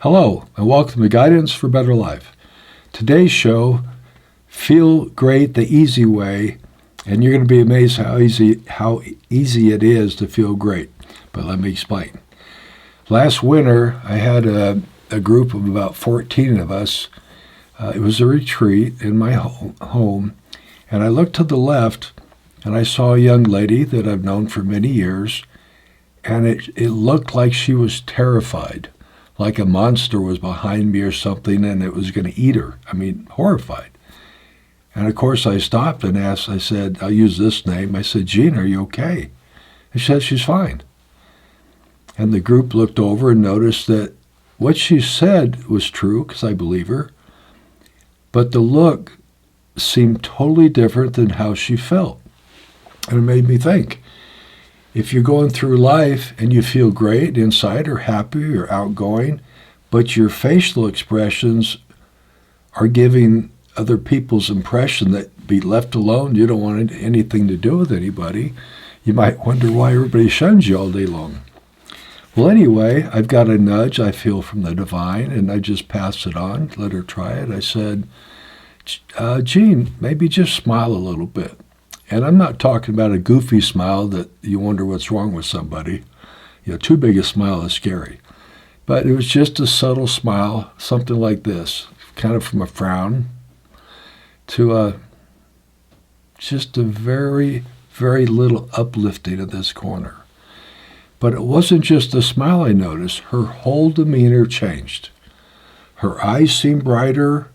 Hello, and welcome to Guidance for Better Life. Today's show, Feel Great the Easy Way, and you're going to be amazed how easy it is to feel great. But let me explain. Last winter, I had a group of about 14 of us. It was a retreat in my home, and I looked to the left, and I saw a young lady that I've known for many years, and it looked like she was terrified, like a monster was behind me or something and it was going to eat her. I mean, horrified. And of course I stopped and asked, I said, I'll use this name. I said, Jean, are you okay? And she said, she's fine. And the group looked over and noticed that what she said was true, because I believe her, but the look seemed totally different than how she felt. And it made me think, if you're going through life and you feel great inside or happy or outgoing, but your facial expressions are giving other people's impression that be left alone, you don't want anything to do with anybody, you might wonder why everybody shuns you all day long. Well, anyway, I've got a nudge I feel from the divine, and I just pass it on, let her try it. I said, Jean, maybe just smile a little bit. And I'm not talking about a goofy smile that you wonder what's wrong with somebody. Too big a smile is scary. But it was just a subtle smile, something like this, kind of from a frown to just a very, very little uplifting of this corner. But it wasn't just the smile I noticed. Her whole demeanor changed. Her eyes seemed brighter,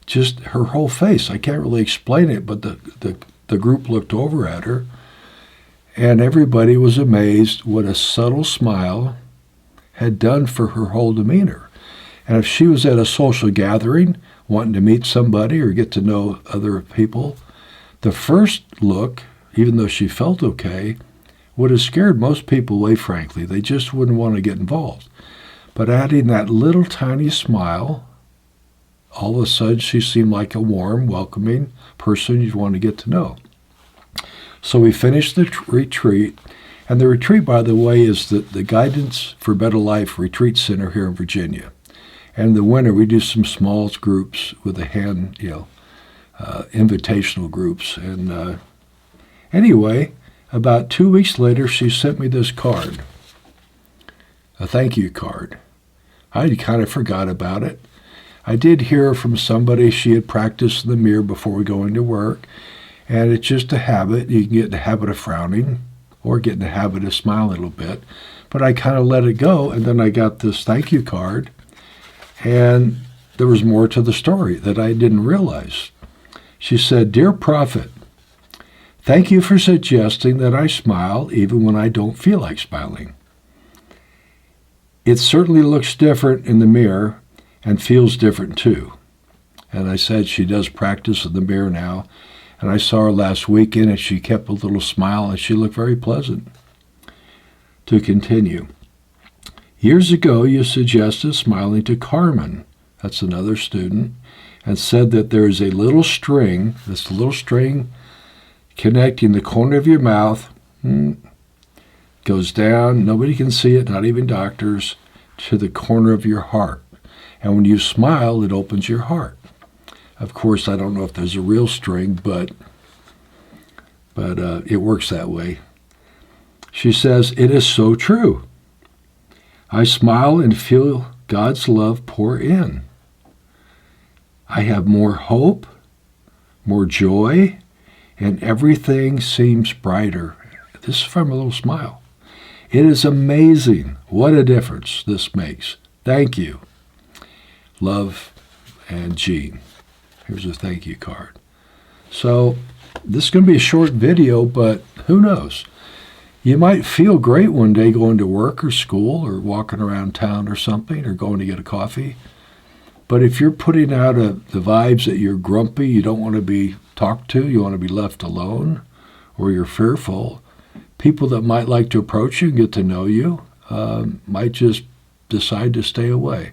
just her whole face. I can't really explain it, but the group looked over at her, and everybody was amazed what a subtle smile had done for her whole demeanor. And if she was at a social gathering, wanting to meet somebody or get to know other people, the first look, even though she felt okay, would have scared most people away, frankly. They just wouldn't want to get involved. But adding that little tiny smile, all of a sudden she seemed like a warm, welcoming person you'd want to get to know. So we finished the retreat, and the retreat, by the way, is the Guidance for Better Life Retreat Center here in Virginia. And in the winter, we do some small groups with a hand, invitational groups. And anyway, about 2 weeks later, she sent me this card, a thank you card. I kind of forgot about it. I did hear from somebody she had practiced in the mirror before going to work, and it's just a habit. You can get in the habit of frowning or get in the habit of smiling a little bit. But I kind of let it go, and then I got this thank you card, and there was more to the story that I didn't realize. She said, Dear Prophet, thank you for suggesting that I smile even when I don't feel like smiling. It certainly looks different in the mirror and feels different too. And I said she does practice in the mirror now, and I saw her last weekend and she kept a little smile and she looked very pleasant. To continue, years ago you suggested smiling to Carmen, that's another student, and said that there is a little string, this little string connecting the corner of your mouth, goes down, nobody can see it, not even doctors, to the corner of your heart. And when you smile, it opens your heart. Of course, I don't know if there's a real string, but it works that way. She says, it is so true. I smile and feel God's love pour in. I have more hope, more joy, and everything seems brighter. This is from a little smile. It is amazing what a difference this makes. Thank you. Love, and Jean. Here's a thank you card. So this is going to be a short video, but who knows? You might feel great one day going to work or school or walking around town or something or going to get a coffee. But if you're putting out the vibes that you're grumpy, you don't want to be talked to, you want to be left alone, or you're fearful, people that might like to approach you and get to know you might just decide to stay away.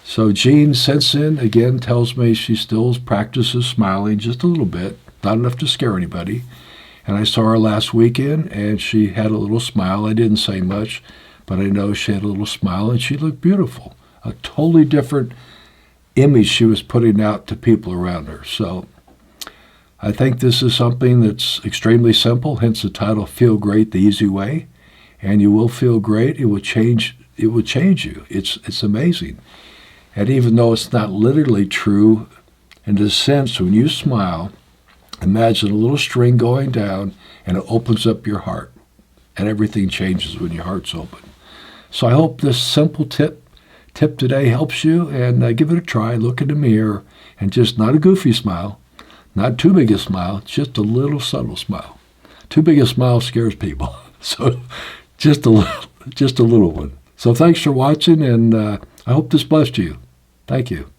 So Jean sends in, again, tells me she still practices smiling just a little bit, not enough to scare anybody. And I saw her last weekend, and she had a little smile. I didn't say much, but I know she had a little smile, and she looked beautiful. a totally different image she was putting out to people around her. So I think this is something that's extremely simple, hence the title, Feel Great the Easy Way. And you will feel great. It will change you. It's amazing. And even though it's not literally true, in a sense, when you smile, imagine a little string going down and it opens up your heart. And everything changes when your heart's open. So I hope this simple tip today helps you, and give it a try. Look in the mirror and just not a goofy smile, not too big a smile, just a little subtle smile. Too big a smile scares people. So just a little one. So thanks for watching, and I hope this blessed you. Thank you.